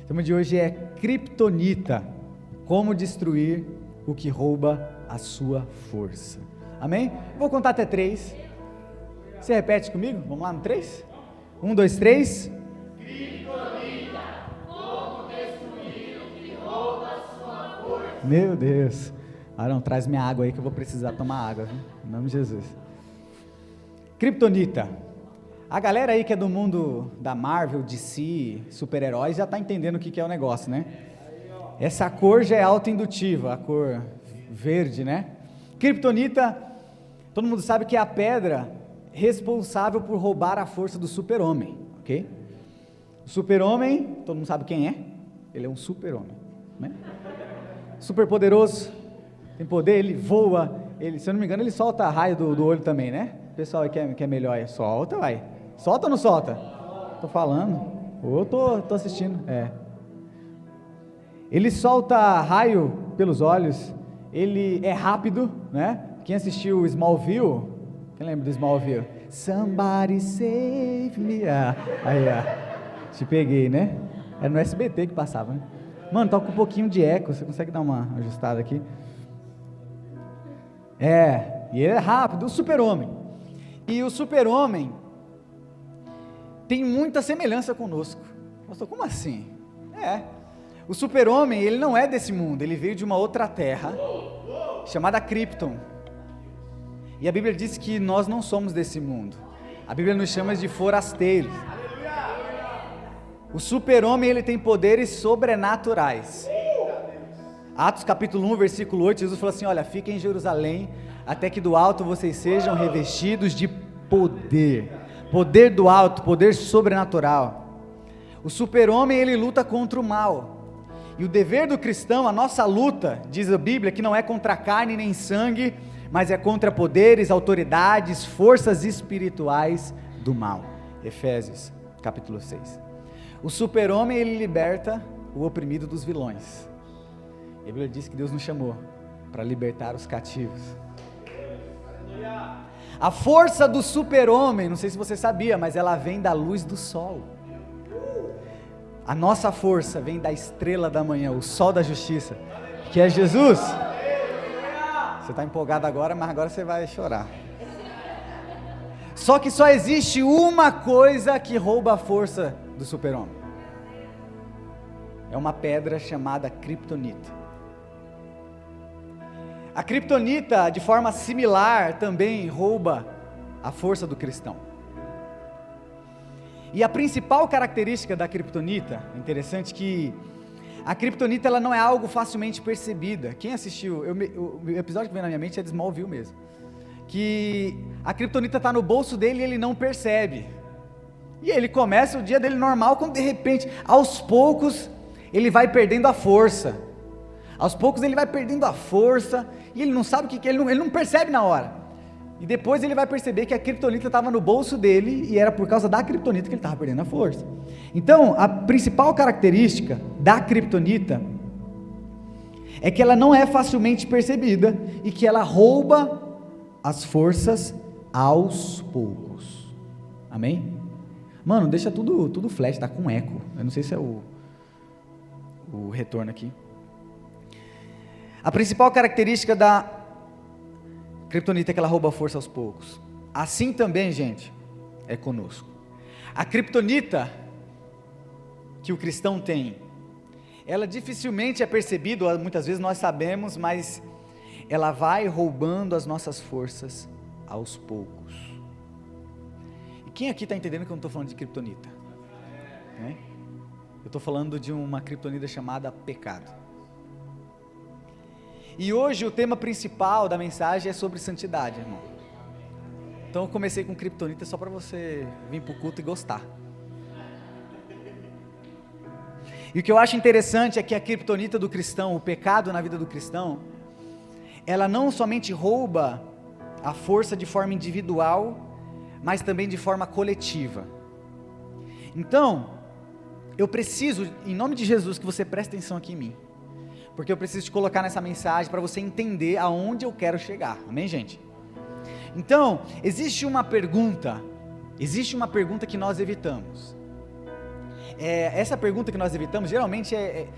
tema de hoje é Kryptonita, como destruir o que rouba a sua força. Amém? Vou contar até 3. Você repete comigo? Vamos lá no 3? 1, 2, 3. Kryptonita, como destruir o que rouba a sua força. Meu Deus. Arão, traz minha água aí que eu vou precisar tomar água, viu? Em nome de Jesus. Kryptonita. A galera aí que é do mundo da Marvel, DC, super-heróis, já está entendendo o que é o negócio, né? Essa cor já é autoindutiva, a cor verde, né? Kryptonita, todo mundo sabe que é a pedra responsável por roubar a força do super-homem, ok? O super-homem, todo mundo sabe quem é? Ele é um super-homem, né? Super poderoso, tem poder, ele voa, ele, se eu não me engano, ele solta raio do olho também, né? O pessoal aí que é melhor aí, solta, vai. Solta ou não solta? Tô falando, ou eu tô assistindo, Ele solta raio pelos olhos, ele é rápido, né? Quem assistiu Smallville, quem lembra do Smallville? Somebody save me. Aí, te peguei, né? Era no SBT que passava, né? Mano, tá com um pouquinho de eco, você consegue dar uma ajustada aqui? E ele é rápido, o super-homem. E o super-homem tem muita semelhança conosco. Pastor, como assim? O super-homem, ele não é desse mundo, ele veio de uma outra terra, chamada Krypton. E a Bíblia diz que nós não somos desse mundo. A Bíblia nos chama de forasteiros. O super-homem, ele tem poderes sobrenaturais. Atos capítulo 1, versículo 8, Jesus falou assim, olha, fiquem em Jerusalém, até que do alto vocês sejam revestidos de poder. Poder do alto, poder sobrenatural. O super-homem, ele luta contra o mal. E o dever do cristão, a nossa luta, diz a Bíblia, que não é contra carne nem sangue, mas é contra poderes, autoridades, forças espirituais do mal. Efésios, capítulo 6. O super-homem, ele liberta o oprimido dos vilões. A Bíblia diz que Deus nos chamou para libertar os cativos. A força do super-homem, não sei se você sabia, mas ela vem da luz do sol. A nossa força vem da estrela da manhã, o sol da justiça, que é Jesus. Você está empolgado agora, mas agora você vai chorar. Só que só existe uma coisa que rouba a força do super-homem. É uma pedra chamada Kryptonita. A Kryptonita, de forma similar, também rouba a força do cristão. E a principal característica da Kryptonita, interessante que a Kryptonita ela não é algo facilmente percebida. Quem assistiu, o episódio que vem na minha mente é de Smallville mesmo, que a Kryptonita está no bolso dele e ele não percebe, e ele começa o dia dele normal, quando de repente, aos poucos, ele vai perdendo a força, e ele não sabe o que é, ele não percebe na hora, e depois ele vai perceber que a Kryptonita estava no bolso dele, e era por causa da Kryptonita que ele estava perdendo a força. Então, a principal característica da Kryptonita é que ela não é facilmente percebida, e que ela rouba as forças aos poucos. Amém? Mano, deixa tudo flash, tá com eco, eu não sei se é o retorno aqui. A principal característica da Kryptonita é que ela rouba a força aos poucos. Assim também, gente, é conosco. A Kryptonita que o cristão tem, ela dificilmente é percebida, muitas vezes nós sabemos, mas ela vai roubando as nossas forças aos poucos. E quem aqui está entendendo que eu não estou falando de Kryptonita? Eu estou falando de uma Kryptonita chamada pecado. E hoje o tema principal da mensagem é sobre santidade, irmão. Então eu comecei com Kryptonita só para você vir para o culto e gostar. E o que eu acho interessante é que a Kryptonita do cristão, o pecado na vida do cristão, ela não somente rouba a força de forma individual, mas também de forma coletiva. Então, eu preciso, em nome de Jesus, que você preste atenção aqui em mim, porque eu preciso te colocar nessa mensagem para você entender aonde eu quero chegar, amém, gente? Então, existe uma pergunta que nós evitamos. Essa pergunta que nós evitamos, geralmente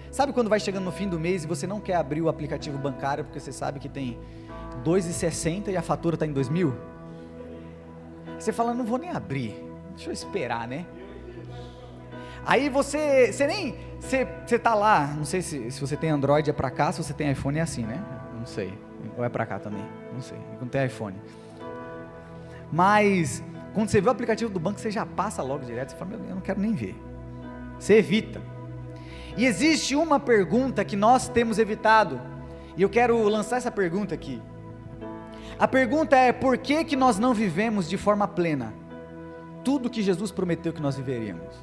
sabe quando vai chegando no fim do mês e você não quer abrir o aplicativo bancário porque você sabe que tem 2,60 e a fatura está em 2.000? Você fala, não vou nem abrir, deixa eu esperar, né? Aí você tá lá, não sei se você tem Android é pra cá, se você tem iPhone é assim, né? Não sei, ou é pra cá também, não sei, quando tem iPhone. Mas, quando você vê o aplicativo do banco, você já passa logo direto, você fala, meu Deus, eu não quero nem ver. Você evita. E existe uma pergunta que nós temos evitado, e eu quero lançar essa pergunta aqui. A pergunta é, por que nós não vivemos de forma plena tudo que Jesus prometeu que nós viveríamos?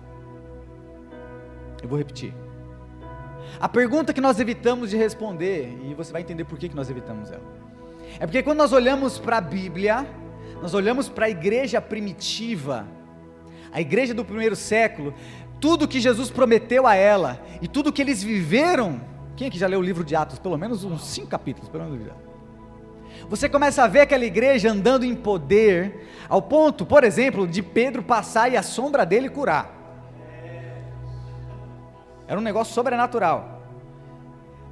Eu vou repetir. A pergunta que nós evitamos de responder, e você vai entender por que nós evitamos ela, é porque quando nós olhamos para a Bíblia, nós olhamos para a igreja primitiva, a igreja do primeiro século, tudo que Jesus prometeu a ela, e tudo que eles viveram, quem aqui já leu o livro de Atos, pelo menos uns 5 capítulos, pelo menos, você começa a ver aquela igreja andando em poder, ao ponto, por exemplo, de Pedro passar e a sombra dele curar. Era um negócio sobrenatural.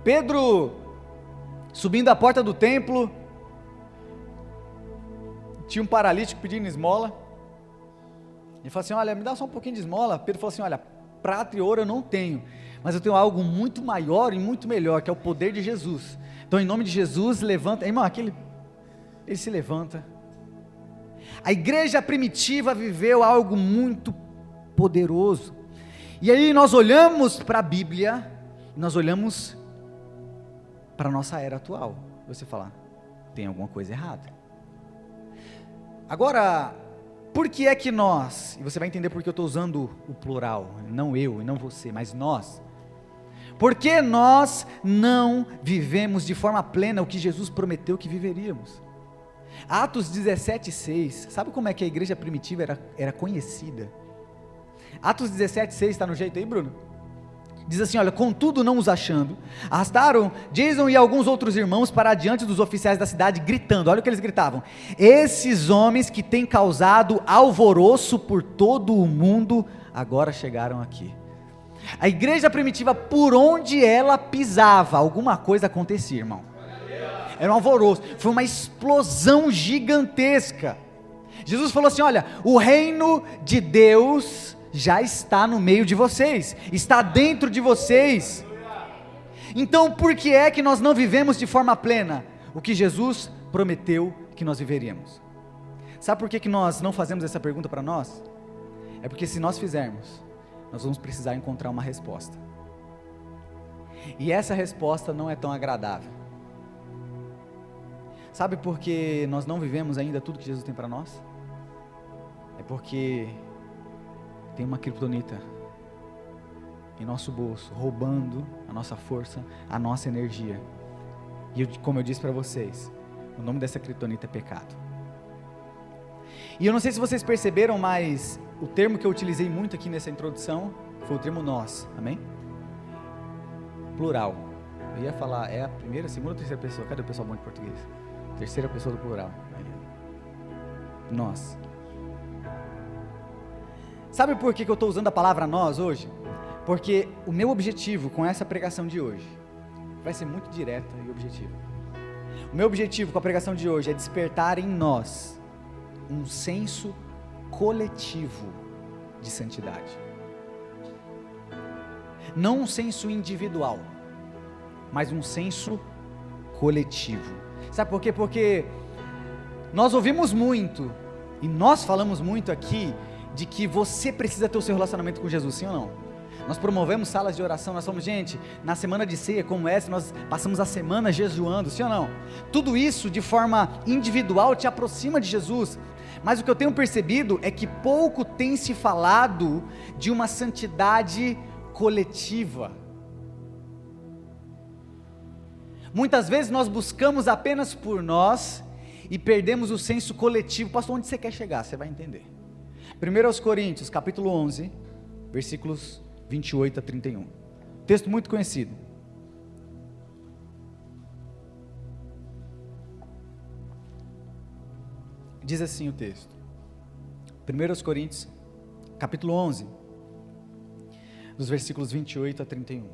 Pedro, subindo a porta do templo, tinha um paralítico pedindo esmola, ele falou assim, olha, me dá só um pouquinho de esmola. Pedro falou assim, olha, prata e ouro eu não tenho, mas eu tenho algo muito maior e muito melhor, que é o poder de Jesus. Então, em nome de Jesus, levanta, irmão, ele se levanta. A igreja primitiva viveu algo muito poderoso, e aí nós olhamos para a Bíblia, nós olhamos para a nossa era atual, você fala, tem alguma coisa errada. Agora, por que é que nós, e você vai entender porque eu estou usando o plural, não eu e não você, mas nós, por que nós não vivemos de forma plena o que Jesus prometeu que viveríamos? Atos 17,6, sabe como é que a igreja primitiva era conhecida? Atos 17,6, está no jeito aí, Bruno? Diz assim, olha, contudo não os achando, arrastaram Jason e alguns outros irmãos para diante dos oficiais da cidade, gritando, olha o que eles gritavam, esses homens que têm causado alvoroço por todo o mundo, agora chegaram aqui. A igreja primitiva, por onde ela pisava, alguma coisa acontecia, irmão. Era um alvoroço, foi uma explosão gigantesca. Jesus falou assim, olha, o reino de Deus já está no meio de vocês, está dentro de vocês. Então por que é que nós não vivemos de forma plena o que Jesus prometeu que nós viveríamos? Sabe por que nós não fazemos essa pergunta para nós? É porque se nós fizermos, nós vamos precisar encontrar uma resposta, e essa resposta não é tão agradável. Sabe por que nós não vivemos ainda tudo que Jesus tem para nós? É porque tem uma criptonita em nosso bolso, roubando a nossa força, a nossa energia. E como eu disse para vocês, o nome dessa criptonita é pecado. E eu não sei se vocês perceberam, mas o termo que eu utilizei muito aqui nessa introdução foi o termo nós, amém? Plural. Eu ia falar, é a primeira, segunda ou terceira pessoa? Cadê o pessoal bom de português? Terceira pessoa do plural. Nós. Sabe por que eu estou usando a palavra nós hoje? Porque o meu objetivo com essa pregação de hoje vai ser muito direta e objetiva. O meu objetivo com a pregação de hoje é despertar em nós um senso coletivo de santidade. Não um senso individual, mas um senso coletivo. Sabe por quê? Porque nós ouvimos muito, e nós falamos muito aqui, de que você precisa ter o seu relacionamento com Jesus, sim ou não? Nós promovemos salas de oração, nós falamos, gente, na semana de ceia como essa, nós passamos a semana jejuando, sim ou não? Tudo isso de forma individual te aproxima de Jesus, mas o que eu tenho percebido é que pouco tem se falado de uma santidade coletiva. Muitas vezes nós buscamos apenas por nós e perdemos o senso coletivo. Pastor, onde você quer chegar? Você vai entender. 1 Coríntios, capítulo 11, versículos 28 a 31. Texto muito conhecido. Diz assim o texto. 1 Coríntios, capítulo 11. dos versículos 28 a 31.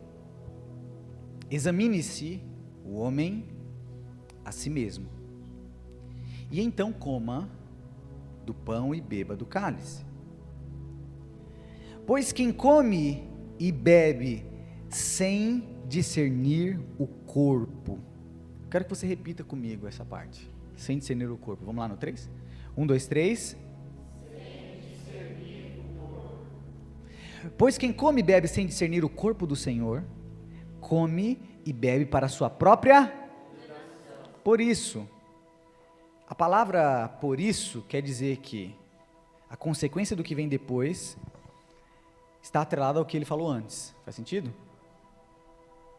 Examine-se o homem a si mesmo, e então coma do pão e beba do cálice. Pois quem come e bebe sem discernir o corpo, quero que você repita comigo essa parte, sem discernir o corpo, vamos lá no 3? 1, 2, 3. Pois quem come e bebe sem discernir o corpo do Senhor, come e bebe para a sua própria. Por isso, a palavra por isso quer dizer que a consequência do que vem depois está atrelada ao que ele falou antes. Faz sentido?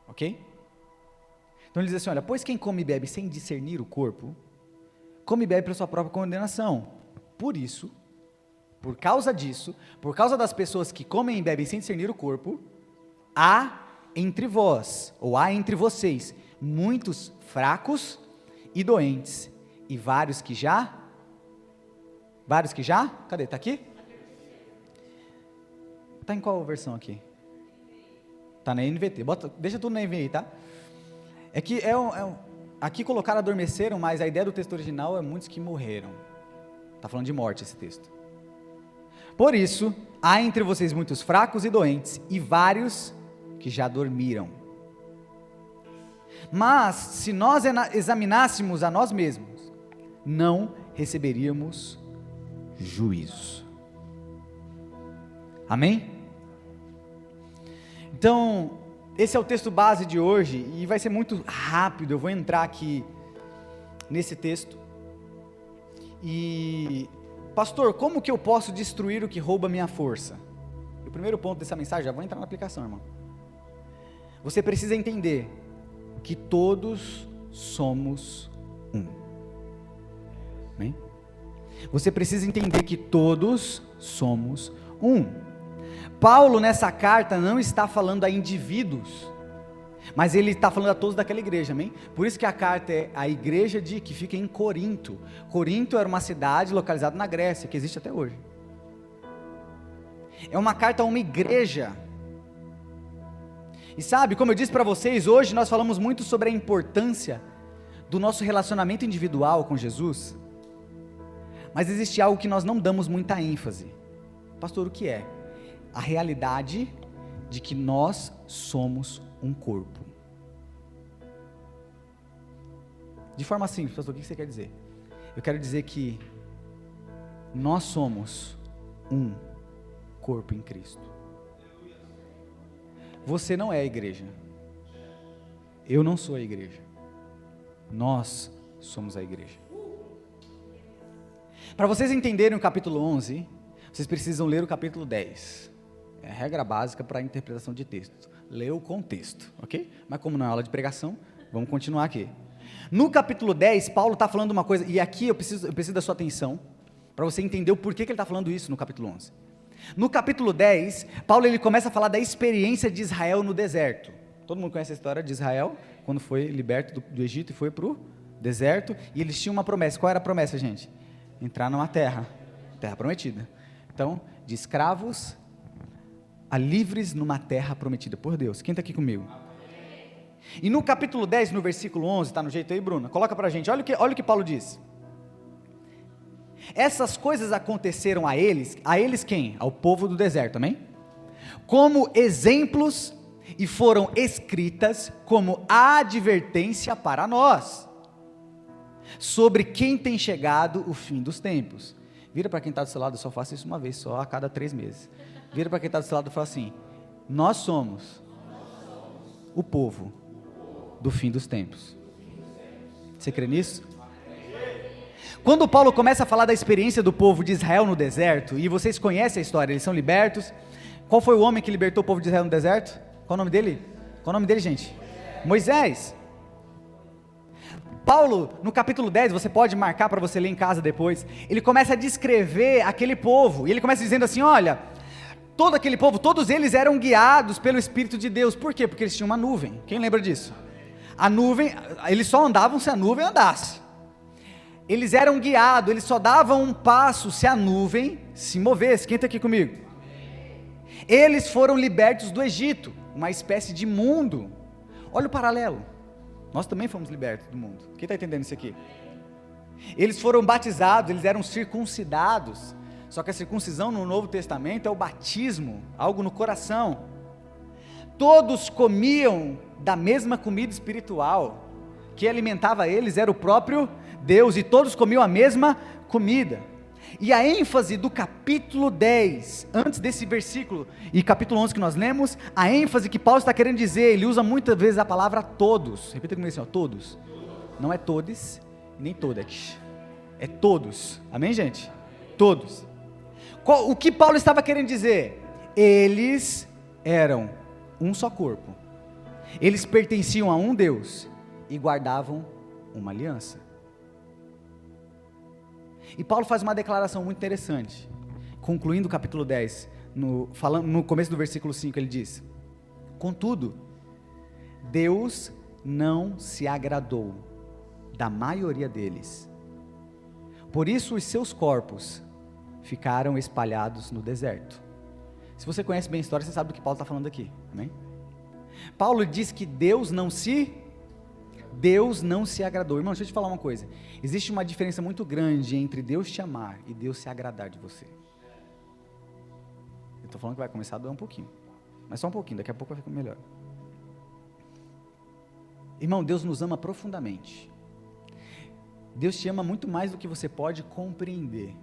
Ok? Então ele diz assim, olha, pois quem come e bebe sem discernir o corpo, come e bebe para a sua própria condenação. Por isso, por causa disso, por causa das pessoas que comem e bebem sem discernir o corpo, há entre vós, ou há entre vocês, muitos fracos e doentes, e vários que já? Cadê? Está aqui? Está em qual versão aqui? Está na NVT, deixa tudo na NVI, tá? É que aqui colocaram adormeceram, mas a ideia do texto original é muitos que morreram. Está falando de morte esse texto. Por isso, há entre vocês muitos fracos e doentes, e vários que já dormiram. Mas, se nós examinássemos a nós mesmos, não receberíamos juízo. Amém? Então, esse é o texto base de hoje, e vai ser muito rápido, eu vou entrar aqui nesse texto. E, pastor, como que eu posso destruir o que rouba minha força? O primeiro ponto dessa mensagem, já vou entrar na aplicação, irmão. Você precisa entender que todos somos um. Amém? Você precisa entender que todos somos um. Paulo nessa carta não está falando a indivíduos, mas ele está falando a todos daquela igreja, amém? Por isso que a carta é a igreja que fica em Corinto. Corinto era uma cidade localizada na Grécia, que existe até hoje. É uma carta a uma igreja. E sabe, como eu disse para vocês, hoje nós falamos muito sobre a importância do nosso relacionamento individual com Jesus, mas existe algo que nós não damos muita ênfase. Pastor, o que é? A realidade de que nós somos um corpo. De forma simples, pastor, o que você quer dizer? Eu quero dizer que nós somos um corpo em Cristo. Você não é a igreja. Eu não sou a igreja. Nós somos a igreja. Para vocês entenderem o capítulo 11, vocês precisam ler o capítulo 10. É a regra básica para a interpretação de texto. Lê o contexto, ok? Mas como não é aula de pregação, vamos continuar aqui. No capítulo 10, Paulo está falando uma coisa, e aqui eu preciso da sua atenção, para você entender o porquê que ele está falando isso no capítulo 11. No capítulo 10, Paulo ele começa a falar da experiência de Israel no deserto. Todo mundo conhece a história de Israel, quando foi liberto do Egito e foi para o deserto, e eles tinham uma promessa. Qual era a promessa, gente? Entrar numa terra prometida. Então, de escravos a livres numa terra prometida por Deus. Quem está aqui comigo? E no capítulo 10, no versículo 11, está no jeito aí, Bruna? Coloca para a gente, olha o que Paulo diz. Essas coisas aconteceram a eles quem? Ao povo do deserto, amém? Como exemplos e foram escritas como advertência para nós, sobre quem tem chegado o fim dos tempos. Vira para quem está do seu lado, eu só faço isso uma vez, só a cada 3 meses. Vira para quem está do seu lado e fala assim, nós somos o povo do fim dos tempos. Você crê nisso? Quando Paulo começa a falar da experiência do povo de Israel no deserto, e vocês conhecem a história, eles são libertos. Qual foi o homem que libertou o povo de Israel no deserto? Qual o nome dele? Qual o nome dele, gente? Moisés. Paulo, no capítulo 10, você pode marcar para você ler em casa depois, ele começa a descrever aquele povo, e ele começa dizendo assim, olha, todo aquele povo, todos eles eram guiados pelo Espírito de Deus. Por quê? Porque eles tinham uma nuvem. Quem lembra disso? A nuvem, eles só andavam se a nuvem andasse. Eles eram guiados, eles só davam um passo se a nuvem se movesse. Quem está aqui comigo? Eles foram libertos do Egito, uma espécie de mundo. Olha o paralelo. Nós também fomos libertos do mundo. Quem está entendendo isso aqui? Eles foram batizados, eles eram circuncidados. Só que a circuncisão no Novo Testamento é o batismo, algo no coração. Todos comiam da mesma comida espiritual. Que alimentava eles era o próprio Deus, e todos comiam a mesma comida. E a ênfase do capítulo 10, antes desse versículo, e capítulo 11 que nós lemos, a ênfase que Paulo está querendo dizer, ele usa muitas vezes a palavra todos. Repita comigo assim, ó, todos. Não é todes, nem todas. É todos. Amém, gente? Todos. O que Paulo estava querendo dizer? Eles eram um só corpo. Eles pertenciam a um Deus e guardavam uma aliança. E Paulo faz uma declaração muito interessante, concluindo o capítulo 10, no começo do versículo 5, ele diz: contudo, Deus não se agradou da maioria deles, por isso os seus corpos ficaram espalhados no deserto. Se você conhece bem a história, você sabe do que Paulo está falando aqui, amém? Paulo diz que Deus não se agradou. Irmão, deixa eu te falar uma coisa. Existe uma diferença muito grande entre Deus te amar e Deus se agradar de você. Eu estou falando que vai começar a doer um pouquinho, mas só um pouquinho, daqui a pouco vai ficar melhor. Irmão, Deus nos ama profundamente. Deus te ama muito mais do que você pode compreender.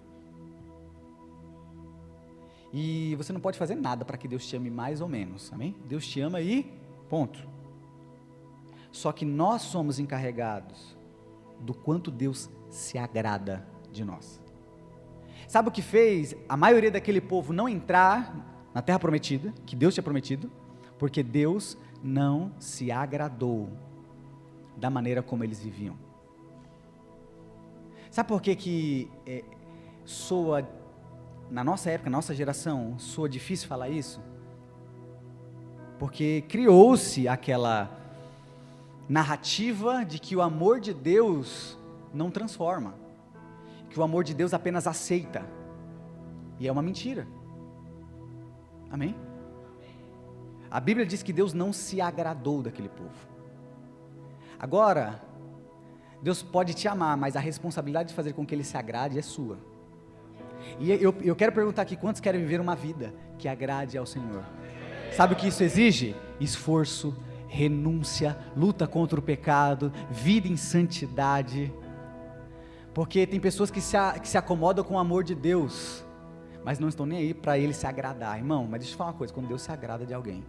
E você não pode fazer nada para que Deus te ame mais ou menos, amém? Deus te ama e ponto. Só que nós somos encarregados do quanto Deus se agrada de nós. Sabe o que fez a maioria daquele povo não entrar na terra prometida, que Deus tinha prometido? Porque Deus não se agradou da maneira como eles viviam. Sabe por que soa, na nossa época, na nossa geração, soa difícil falar isso? Porque criou-se aquela narrativa de que o amor de Deus não transforma, que o amor de Deus apenas aceita, e é uma mentira, amém? A Bíblia diz que Deus não se agradou daquele povo. Agora, Deus pode te amar, mas a responsabilidade de fazer com que Ele se agrade é sua. E eu quero perguntar aqui, quantos querem viver uma vida que agrade ao Senhor? Sabe o que isso exige? Esforço, renúncia, luta contra o pecado, vida em santidade. Porque tem pessoas que se acomodam com o amor de Deus, mas não estão nem aí para Ele se agradar. Irmão, mas deixa eu falar uma coisa, quando Deus se agrada de alguém,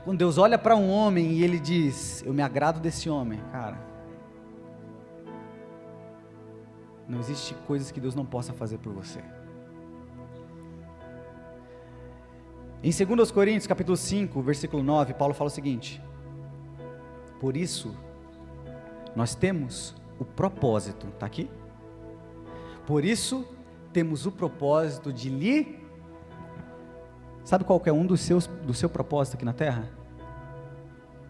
quando Deus olha para um homem e Ele diz, eu me agrado desse homem, cara, não existe coisas que Deus não possa fazer por você. Em 2 Coríntios capítulo 5, versículo 9, Paulo fala o seguinte: por isso, nós temos o propósito, está aqui? Por isso, temos o propósito de lhe... Sabe qual que é um do seu propósito aqui na terra?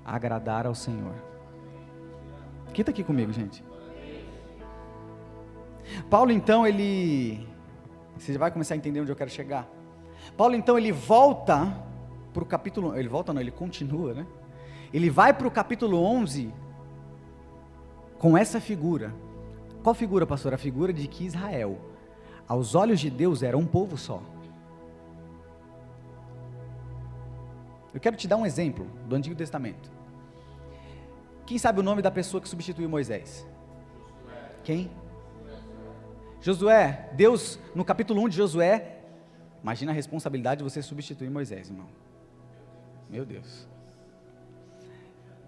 Agradar ao Senhor. Quem está aqui comigo, gente? Paulo então, você já vai começar a entender onde eu quero chegar. Paulo então, ele volta para o capítulo, ele continua, né? Ele vai para o capítulo 11, com essa figura. Qual figura, pastor? A figura de que Israel, aos olhos de Deus, era um povo só. Eu quero te dar um exemplo do Antigo Testamento. Quem sabe o nome da pessoa que substituiu Moisés? Quem? Josué. Deus, no capítulo 1 de Josué, imagina a responsabilidade de você substituir Moisés, irmão. Meu Deus.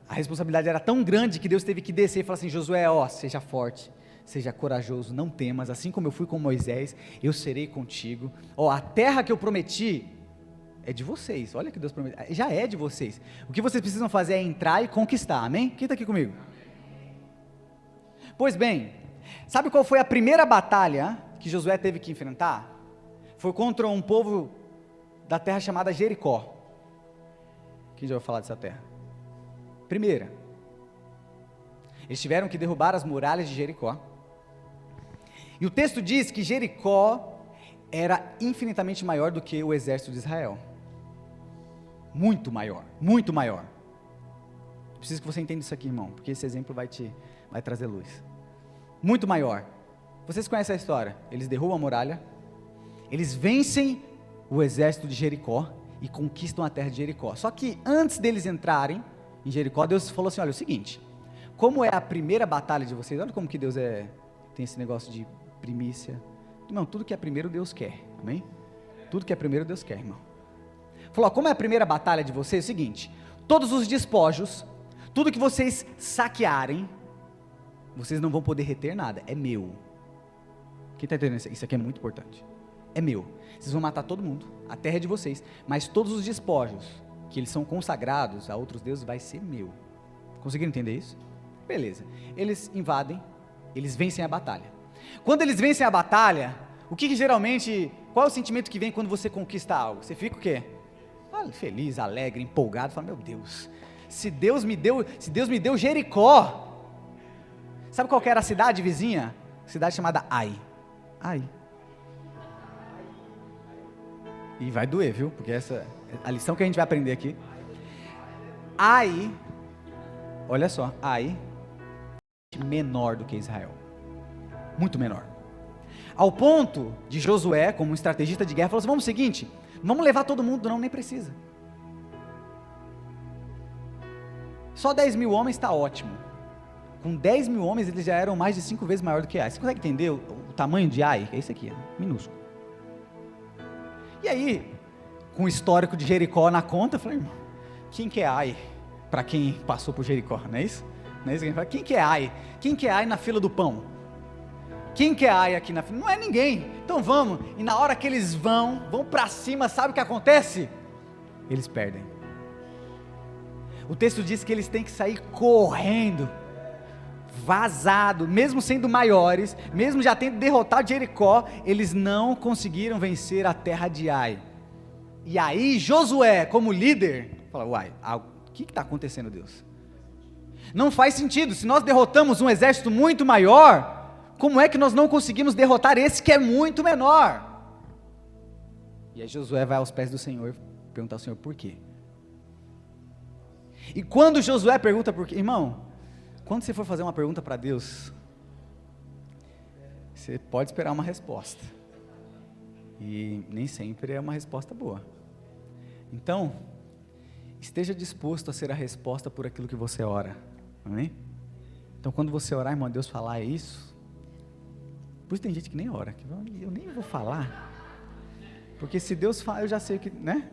A responsabilidade era tão grande que Deus teve que descer e falar assim: Josué, seja forte, seja corajoso, não temas, assim como eu fui com Moisés, eu serei contigo. A terra que eu prometi é de vocês. Olha que Deus prometeu, já é de vocês. O que vocês precisam fazer é entrar e conquistar, amém? Quem está aqui comigo? Pois bem, sabe qual foi a primeira batalha que Josué teve que enfrentar? Foi contra um povo da terra chamada Jericó. Quem já ouviu falar dessa terra? Primeira, eles tiveram que derrubar as muralhas de Jericó. E o texto diz que Jericó era infinitamente maior do que o exército de Israel. Muito maior, muito maior. Preciso que você entenda isso aqui, irmão, porque esse exemplo vai trazer luz. Muito maior. Vocês conhecem a história? Eles derrubam a muralha, eles vencem o exército de Jericó e conquistam a terra de Jericó. Só que antes deles entrarem em Jericó, Deus falou assim: olha, é o seguinte, como é a primeira batalha de vocês, olha como que Deus tem esse negócio de primícia. Não, tudo que é primeiro Deus quer, amém? Tudo que é primeiro Deus quer, irmão. Falou, ó, como é a primeira batalha de vocês, é o seguinte, todos os despojos, tudo que vocês saquearem, vocês não vão poder reter nada, é meu. Quem está entendendo isso? Isso aqui é muito importante. É meu. Vocês vão matar todo mundo, a terra é de vocês, mas todos os despojos, que eles são consagrados a outros deuses, vai ser meu. Conseguiram entender isso? Beleza. Eles invadem, eles vencem a batalha. Quando eles vencem a batalha, o que geralmente, qual é o sentimento que vem quando você conquista algo? Você fica o quê? Feliz, alegre, empolgado, fala, meu Deus, se Deus me deu Jericó. Sabe qual que era a cidade vizinha? Cidade chamada Ai. E vai doer, viu? Porque essa a lição que a gente vai aprender aqui. Ai, olha só, Ai, menor do que Israel. Muito menor. Ao ponto de Josué, como um estrategista de guerra, falou assim, vamos o seguinte, vamos levar todo mundo, não, nem precisa. Só 10 mil homens está ótimo. Com 10 mil homens, eles já eram mais de 5 vezes maior do que Ai. Você consegue entender o tamanho de Ai? É isso aqui, minúsculo. E aí, com o histórico de Jericó na conta, eu falei, irmão, quem que é Ai? Para quem passou por Jericó, não é isso? Não é isso que a gente fala? Quem que é Ai? Quem que é Ai na fila do pão? Quem que é Ai aqui na fila? Não é ninguém. Então vamos. E na hora que eles vão para cima, sabe o que acontece? Eles perdem. O texto diz que eles têm que sair correndo, vazado, mesmo sendo maiores, mesmo já tendo derrotado Jericó, eles não conseguiram vencer a terra de Ai. E aí Josué, como líder, fala, uai, o que está acontecendo, Deus? Não faz sentido, se nós derrotamos um exército muito maior, como é que nós não conseguimos derrotar esse que é muito menor? E aí Josué vai aos pés do Senhor, perguntar ao Senhor por quê? E quando Josué pergunta por quê, irmão, quando você for fazer uma pergunta para Deus, você pode esperar uma resposta, e nem sempre é uma resposta boa. Então, esteja disposto a ser a resposta por aquilo que você ora, amém? Então quando você orar, irmão, Deus falar isso, por isso tem gente que nem ora, que eu nem vou falar, porque se Deus fala, eu já sei o que, né?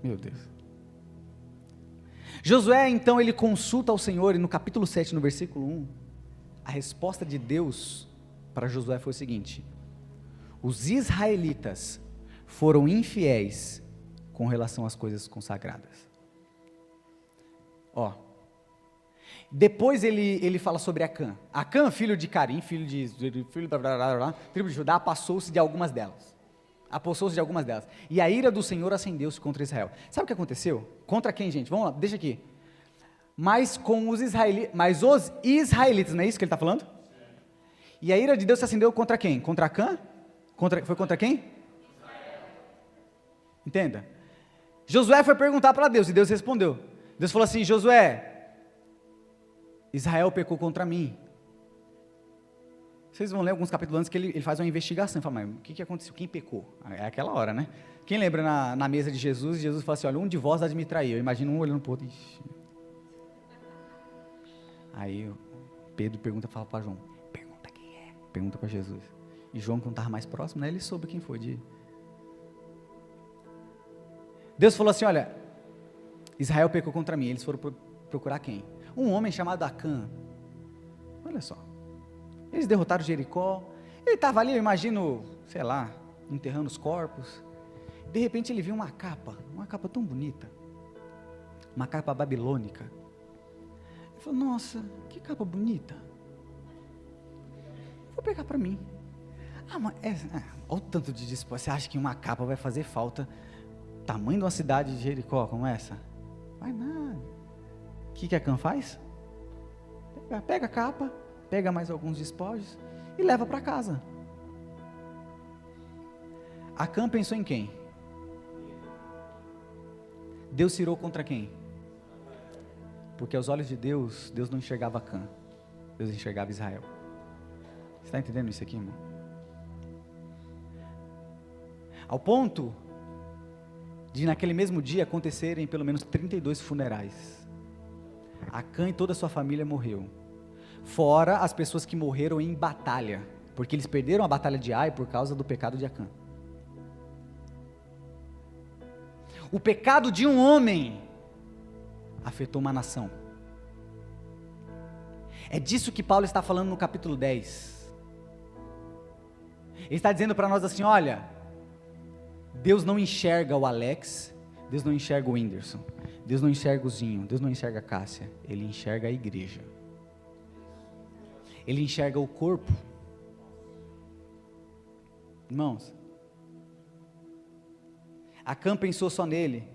Meu Deus. Josué, então, ele consulta ao Senhor, e no capítulo 7, no versículo 1, a resposta de Deus para Josué foi o seguinte: os israelitas foram infiéis com relação às coisas consagradas. Depois ele fala sobre Acã. Acã, filho de Carim, filho tribo de Judá, apossou-se de algumas delas. E a ira do Senhor acendeu-se contra Israel. Sabe o que aconteceu? Contra quem, gente? Vamos lá, deixa aqui. Mas os israelitas, não é isso que ele está falando? E a ira de Deus se acendeu contra quem? Contra Acã? Foi contra quem? Entenda. Josué foi perguntar para Deus, e Deus respondeu. Deus falou assim, Josué, Israel pecou contra mim. Vocês vão ler alguns capítulos antes que ele faz uma investigação, ele fala, mas o que aconteceu? Quem pecou? É aquela hora, né? Quem lembra na mesa de Jesus, Jesus fala assim, olha, um de vós há de me trair. Eu imagino um olhando para o outro. Ixi. Aí Pedro fala para João, pergunta quem é? Pergunta para Jesus. E João, que não estava mais próximo, né, ele soube quem foi. Deus falou assim, olha, Israel pecou contra mim. Eles foram procurar quem? Um homem chamado Acã. Olha só. Eles derrotaram Jericó, ele estava ali, eu imagino, sei lá, enterrando os corpos. De repente ele viu uma capa tão bonita, uma capa babilônica. Ele falou, nossa, que capa bonita, vou pegar para mim. Mas olha o tanto de disposto, você acha que uma capa vai fazer falta, tamanho de uma cidade de Jericó como essa? Vai nada. O que Acã faz? Pega a capa, pega mais alguns despojos e leva para casa. Acã pensou em quem? Deus se irou contra quem? Porque aos olhos de Deus, Deus não enxergava Acã, Deus enxergava Israel. Você está entendendo isso aqui, irmão? Ao ponto de naquele mesmo dia acontecerem pelo menos 32 funerais. Acã e toda a sua família morreu. Fora as pessoas que morreram em batalha, porque eles perderam a batalha de Ai por causa do pecado de Acã. O pecado de um homem afetou uma nação. É disso que Paulo está falando no capítulo 10. Ele está dizendo para nós assim, olha, Deus não enxerga o Alex, Deus não enxerga o Whindersson, Deus não enxerga o Zinho, Deus não enxerga a Cássia, Ele enxerga a igreja. Ele enxerga o corpo. Irmãos, Acã pensou só nele,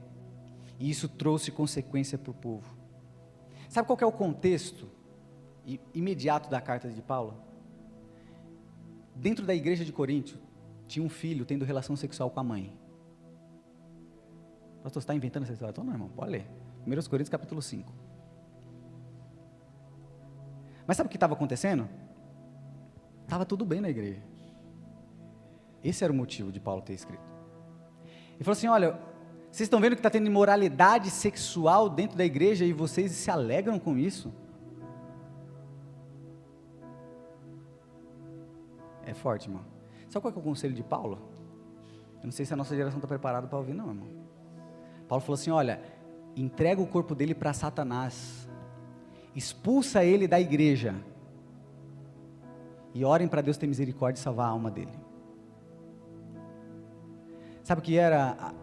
e isso trouxe consequência para o povo. Sabe qual que é o contexto imediato da carta de Paulo? Dentro da igreja de Coríntio, tinha um filho tendo relação sexual com a mãe. Pastor, você está inventando essa história? Então não, irmão, pode ler. 1 Coríntios capítulo 5. Mas sabe o que estava acontecendo? Estava tudo bem na igreja. Esse era o motivo de Paulo ter escrito. Ele falou assim, olha, vocês estão vendo que está tendo imoralidade sexual dentro da igreja e vocês se alegram com isso? É forte, irmão. Sabe qual que é o conselho de Paulo? Eu não sei se a nossa geração está preparada para ouvir, não, irmão. Paulo falou assim, olha, entrega o corpo dele para Satanás, expulsa ele da igreja, e orem para Deus ter misericórdia e salvar a alma dele. Sabe o que era?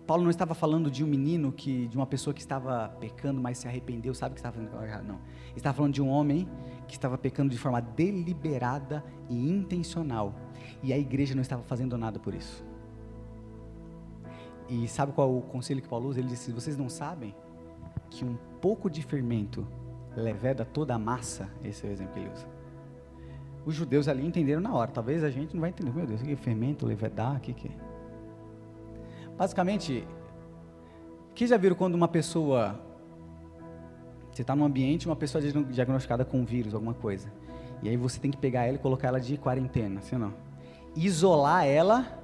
Paulo não estava falando de um menino, de uma pessoa que estava pecando, mas se arrependeu, sabe que estava fazendo errado, não. Ele estava falando de um homem que estava pecando de forma deliberada e intencional, e a igreja não estava fazendo nada por isso. E sabe qual é o conselho que Paulo usa? Ele disse, vocês não sabem que um pouco de fermento leveda toda a massa? Esse é o exemplo que ele usa. Os judeus ali entenderam na hora, talvez a gente não vai entender, meu Deus, o que é fermento, levedar, o que é? Basicamente, que já viram quando uma pessoa, você está num ambiente, uma pessoa é diagnosticada com um vírus, alguma coisa, e aí você tem que pegar ela e colocar ela de quarentena, assim não? Isolar ela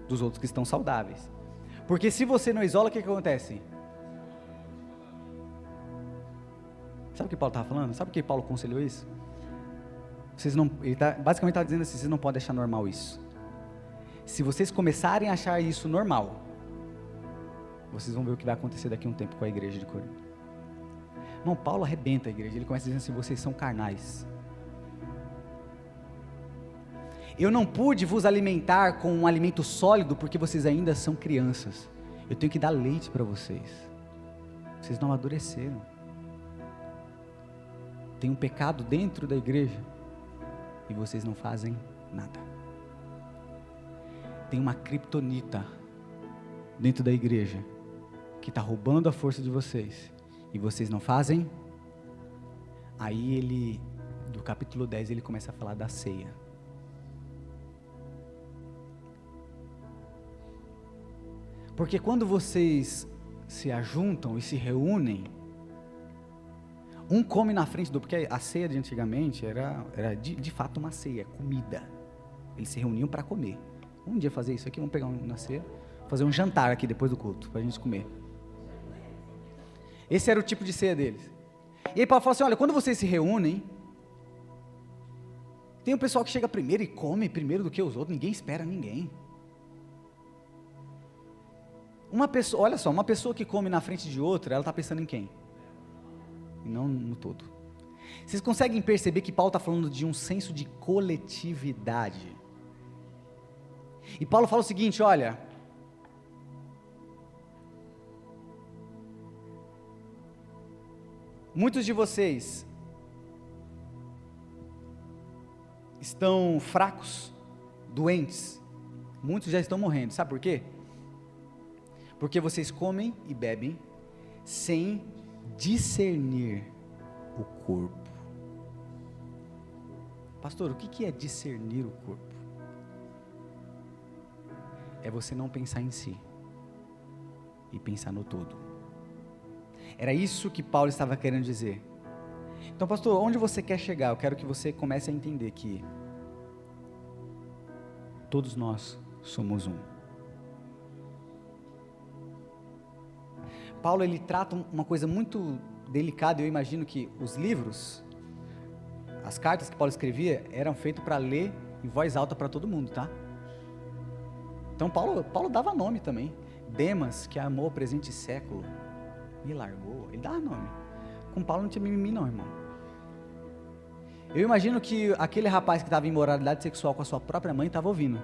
dos outros que estão saudáveis, porque se você não isola, o que acontece? Sabe o que Paulo estava falando? Sabe o que Paulo aconselhou isso? Ele basicamente está dizendo assim, vocês não podem deixar normal isso. Se vocês começarem a achar isso normal, vocês vão ver o que vai acontecer daqui a um tempo com a igreja de Corinto. Irmão, Paulo arrebenta a igreja, ele começa dizendo assim, vocês são carnais. Eu não pude vos alimentar com um alimento sólido, porque vocês ainda são crianças. Eu tenho que dar leite para vocês. Vocês não amadureceram. Tem um pecado dentro da igreja, e vocês não fazem nada. Tem uma criptonita dentro da igreja, que está roubando a força de vocês, e vocês não fazem. Aí do capítulo 10, ele começa a falar da ceia. Porque quando vocês se ajuntam e se reúnem, um come na frente do outro, porque a ceia de antigamente era de fato uma ceia, comida. Eles se reuniam para comer. Um dia fazer isso aqui, vamos pegar na ceia, fazer um jantar aqui depois do culto, para a gente comer. Esse era o tipo de ceia deles. E aí Paulo fala assim, olha, quando vocês se reúnem, tem um pessoal que chega primeiro e come primeiro do que os outros, ninguém espera ninguém. Uma pessoa, olha só, uma pessoa que come na frente de outra, ela está pensando em quem? E não no todo. Vocês conseguem perceber que Paulo está falando de um senso de coletividade. E Paulo fala o seguinte, olha, muitos de vocês estão fracos, doentes, muitos já estão morrendo, sabe por quê? Porque vocês comem e bebem sem discernir o corpo. Pastor, o que é discernir o corpo? é você não pensar em si e pensar no todo. Era isso que Paulo estava querendo dizer. Então, pastor, onde você quer chegar? Eu quero que você comece a entender que todos nós somos um. Paulo, ele trata uma coisa muito delicada. Eu imagino que os livros, as cartas que Paulo escrevia, eram feitas para ler em voz alta para todo mundo, tá? Então Paulo dava nome também. Demas, que amou o presente século, me largou. Ele dava nome. Com Paulo não tinha mimimi não, irmão. Eu imagino que aquele rapaz que estava em imoralidade sexual com a sua própria mãe estava ouvindo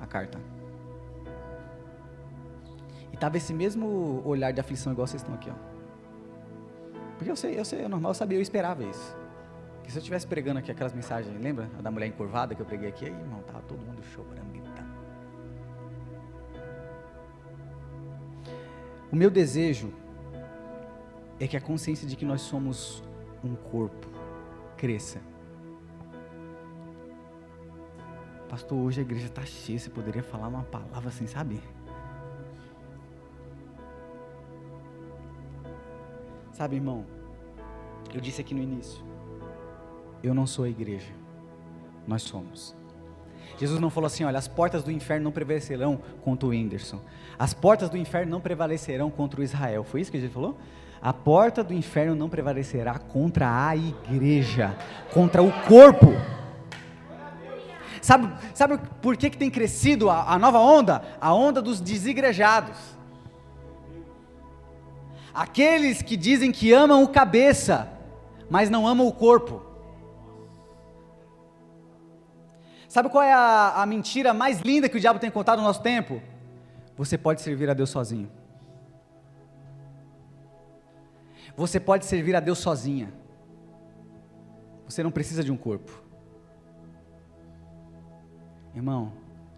a carta. E estava esse mesmo olhar de aflição igual vocês estão aqui, ó. Porque eu sei, é normal, eu sabia, eu esperava isso. Porque se eu estivesse pregando aqui aquelas mensagens, lembra? A da mulher encurvada que eu preguei aqui, aí, irmão, tava todo mundo chorando, gritando. O meu desejo é que a consciência de que nós somos um corpo cresça. Pastor, hoje a igreja está cheia, você poderia falar uma palavra assim, sabe? Sabe, irmão, eu disse aqui no início, eu não sou a igreja, nós somos. Jesus não falou assim, olha, as portas do inferno não prevalecerão contra o Whindersson, as portas do inferno não prevalecerão contra o Israel, foi isso que Jesus falou? A porta do inferno não prevalecerá contra a igreja, contra o corpo. Sabe por que tem crescido a nova onda? A onda dos desigrejados. Aqueles que dizem que amam o cabeça, mas não amam o corpo. Sabe qual é a mentira mais linda que o diabo tem contado no nosso tempo? Você pode servir a Deus sozinho. Você pode servir a Deus sozinha. Você não precisa de um corpo. Irmão,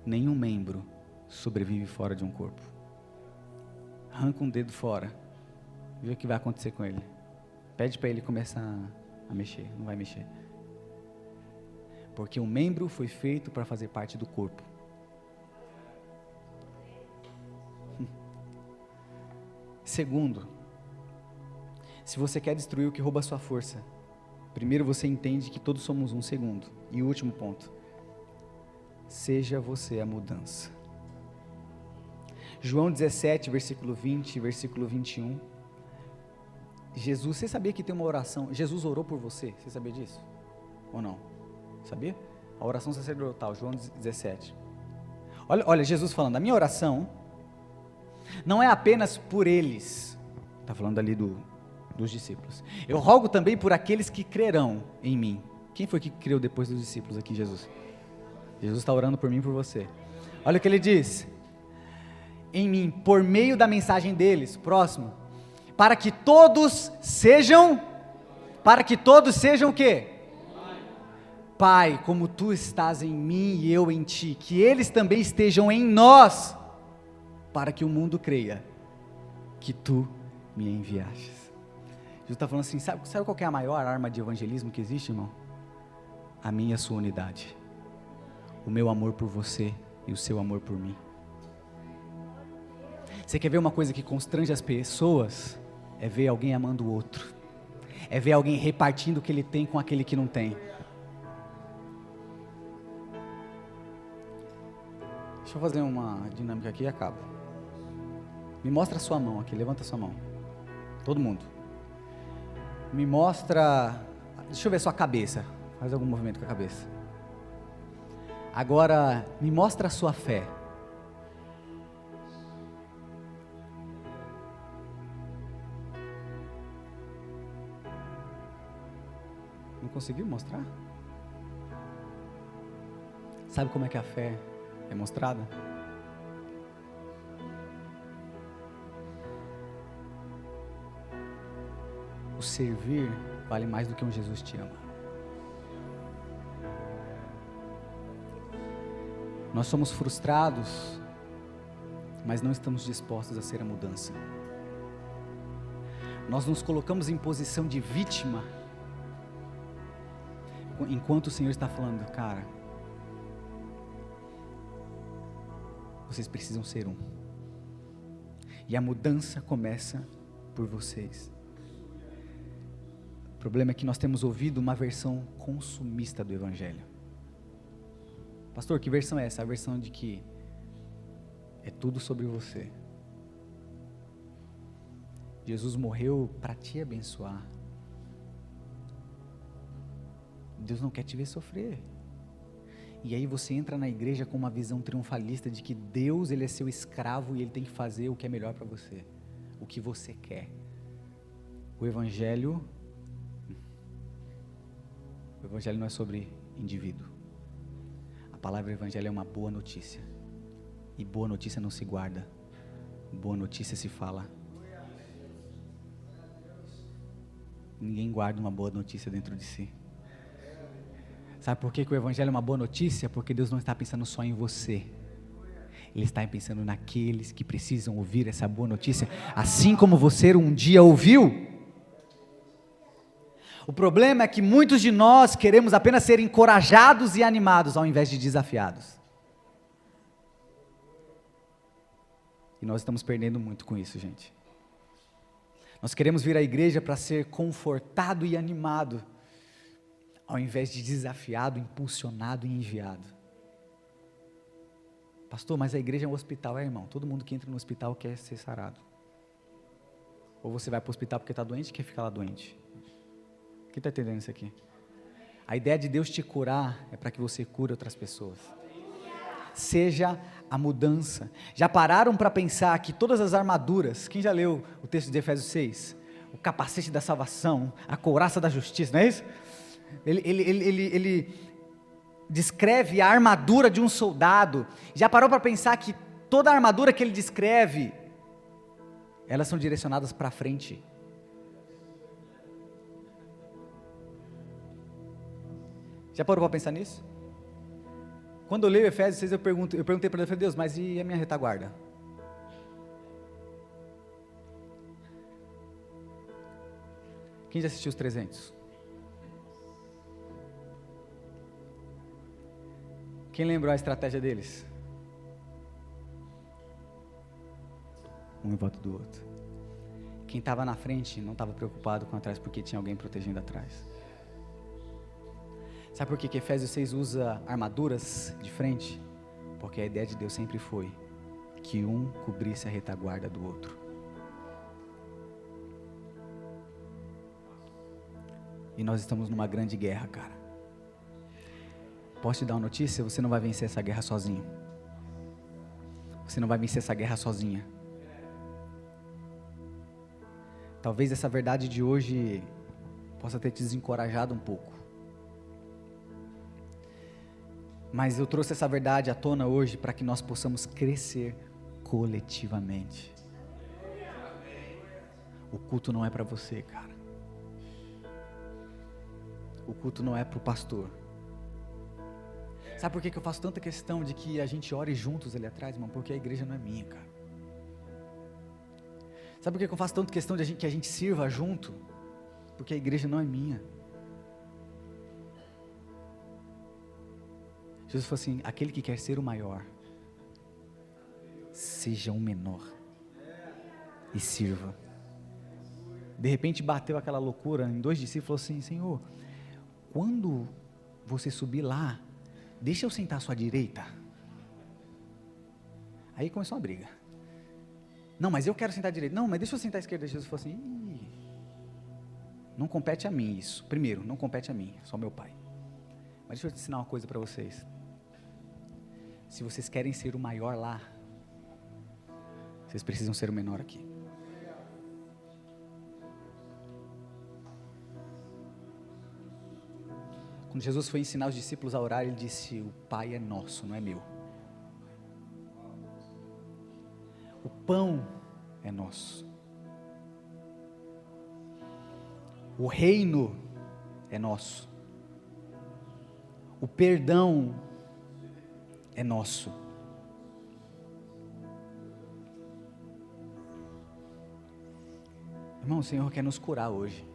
nenhum membro sobrevive fora de um corpo. Arranca um dedo fora, vê o que vai acontecer com ele. Pede para ele começar a mexer, não vai mexer. Porque um membro foi feito para fazer parte do corpo. Segundo, se você quer destruir o que rouba a sua força, primeiro você entende que todos somos um. Segundo, e último ponto, seja você a mudança. João 17, versículo 20, versículo 21. Jesus, você sabia que tem uma oração? Jesus orou por você, você sabia disso? Ou não? Sabia? A oração sacerdotal, João 17. Olha Jesus falando, a minha oração não é apenas por eles, está falando ali dos discípulos. Eu rogo também por aqueles que crerão em mim. Quem foi que creu depois dos discípulos aqui, Jesus? Jesus está orando por mim e por você. Olha o que ele diz. Em mim, por meio da mensagem deles, próximo, para que todos sejam o quê? Pai, como tu estás em mim e eu em ti, que eles também estejam em nós, para que o mundo creia que tu me enviaste. Jesus está falando assim, sabe qual que é a maior arma de evangelismo que existe, irmão? A minha e a sua unidade. O meu amor por você e o seu amor por mim. Você quer ver uma coisa que constrange as pessoas? É ver alguém amando o outro. É ver alguém repartindo o que ele tem com aquele que não tem. Deixa eu fazer uma dinâmica aqui e acabo. Me mostra a sua mão aqui, levanta a sua mão. Todo mundo. Me mostra, deixa eu ver sua cabeça. Faz algum movimento com a cabeça. Agora, me mostra a sua fé. Não conseguiu mostrar? Sabe como é que a fé é mostrada? O servir vale mais do que um Jesus te ama. Nós somos frustrados, mas não estamos dispostos a ser a mudança. Nós nos colocamos em posição de vítima, enquanto o Senhor está falando, cara, Vocês precisam ser um. E a mudança começa por vocês. O problema é que nós temos ouvido uma versão consumista do Evangelho. Pastor, que versão é essa? A versão de que é tudo sobre você. Jesus morreu para te abençoar. Deus não quer te ver sofrer. E aí você entra na igreja com uma visão triunfalista de que Deus, Ele é seu escravo e Ele tem que fazer o que é melhor para você, o que você quer. O Evangelho não é sobre indivíduo. A palavra Evangelho é uma boa notícia. E boa notícia não se guarda. Boa notícia se fala. Ninguém guarda uma boa notícia dentro de si. Sabe por que o Evangelho é uma boa notícia? Porque Deus não está pensando só em você. Ele está pensando naqueles que precisam ouvir essa boa notícia, assim como você um dia ouviu. O problema é que muitos de nós queremos apenas ser encorajados e animados, ao invés de desafiados. E nós estamos perdendo muito com isso, gente. Nós queremos vir à igreja para ser confortado e animado, ao invés de desafiado, impulsionado e enviado. Pastor, mas a igreja é um hospital. Irmão, todo mundo que entra no hospital quer ser sarado. Ou você vai para o hospital porque está doente, quer ficar lá doente. Quem está entendendo isso aqui? A ideia de Deus te curar é para que você cure outras pessoas. Seja a mudança. Já pararam para pensar que todas as armaduras, quem já leu o texto de Efésios 6? O capacete da salvação, a couraça da justiça, não é isso? Ele descreve a armadura de um soldado. Já parou para pensar que toda a armadura que ele descreve, elas são direcionadas para frente. Já parou para pensar nisso? Quando eu leio Efésios 6, eu perguntei para Deus, Deus, mas e a minha retaguarda? Quem já assistiu os 300? Quem lembrou a estratégia deles? Um em volta do outro. Quem estava na frente não estava preocupado com atrás, porque tinha alguém protegendo atrás. Sabe por que Efésios 6 usa armaduras de frente? Porque a ideia de Deus sempre foi que um cobrisse a retaguarda do outro. E nós estamos numa grande guerra, cara. Posso te dar uma notícia? Você não vai vencer essa guerra sozinho. Você não vai vencer essa guerra sozinha. Talvez essa verdade de hoje possa ter te desencorajado um pouco. Mas eu trouxe essa verdade à tona hoje para que nós possamos crescer coletivamente. O culto não é para você, cara. O culto não é para o pastor. Sabe por que eu faço tanta questão de que a gente ore juntos ali atrás, irmão? Porque a igreja não é minha, cara. Sabe por que eu faço tanta questão de que a gente sirva junto? Porque a igreja não é minha. Jesus falou assim, aquele que quer ser o maior, seja o menor e sirva. De repente bateu aquela loucura em 2 discípulos, falou assim, Senhor, quando você subir lá, deixa eu sentar à sua direita. Aí começou uma briga. Não, mas eu quero sentar à direita. Não, mas deixa eu sentar à esquerda. Jesus falou assim, não compete a mim isso. Primeiro, não compete a mim, só meu pai. Mas deixa eu te ensinar uma coisa para vocês. Se vocês querem ser o maior lá, vocês precisam ser o menor aqui. Quando Jesus foi ensinar os discípulos a orar, ele disse, o Pai é nosso, não é meu. O pão é nosso. O reino é nosso. O perdão é nosso. Irmão, o Senhor quer nos curar hoje.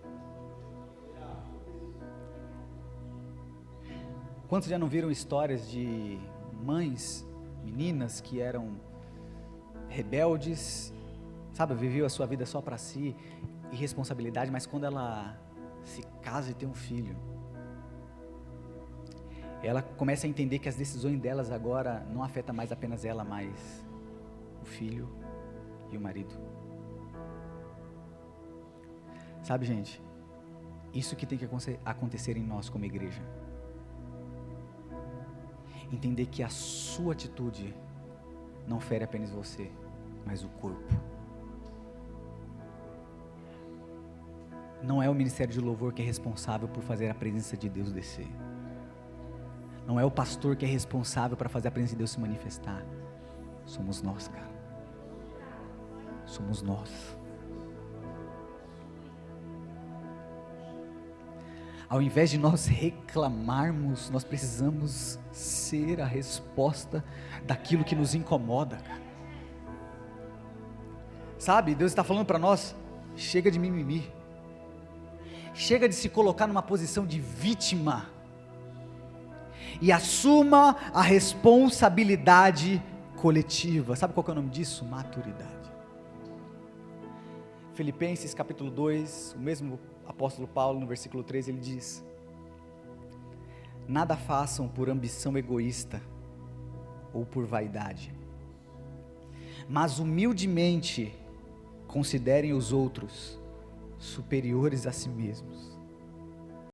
Quantos já não viram histórias de mães, meninas que eram rebeldes, sabe, viveu a sua vida só para si, irresponsabilidade, mas quando ela se casa e tem um filho, ela começa a entender que as decisões delas agora não afetam mais apenas ela, mas o filho e o marido. Sabe, gente, isso que tem que acontecer em nós como igreja. Entender que a sua atitude não fere apenas você, mas o corpo. Não é o ministério de louvor que é responsável por fazer a presença de Deus descer. Não é o pastor que é responsável para fazer a presença de Deus se manifestar. Somos nós, cara. Somos nós. Ao invés de nós reclamarmos, nós precisamos ser a resposta daquilo que nos incomoda, cara. Sabe, Deus está falando para nós, chega de mimimi. Chega de se colocar numa posição de vítima. E assuma a responsabilidade coletiva. Sabe qual que é o nome disso? Maturidade. Filipenses capítulo 2, o mesmo apóstolo Paulo, no versículo 3, ele diz: nada façam por ambição egoísta ou por vaidade, mas humildemente considerem os outros superiores a si mesmos.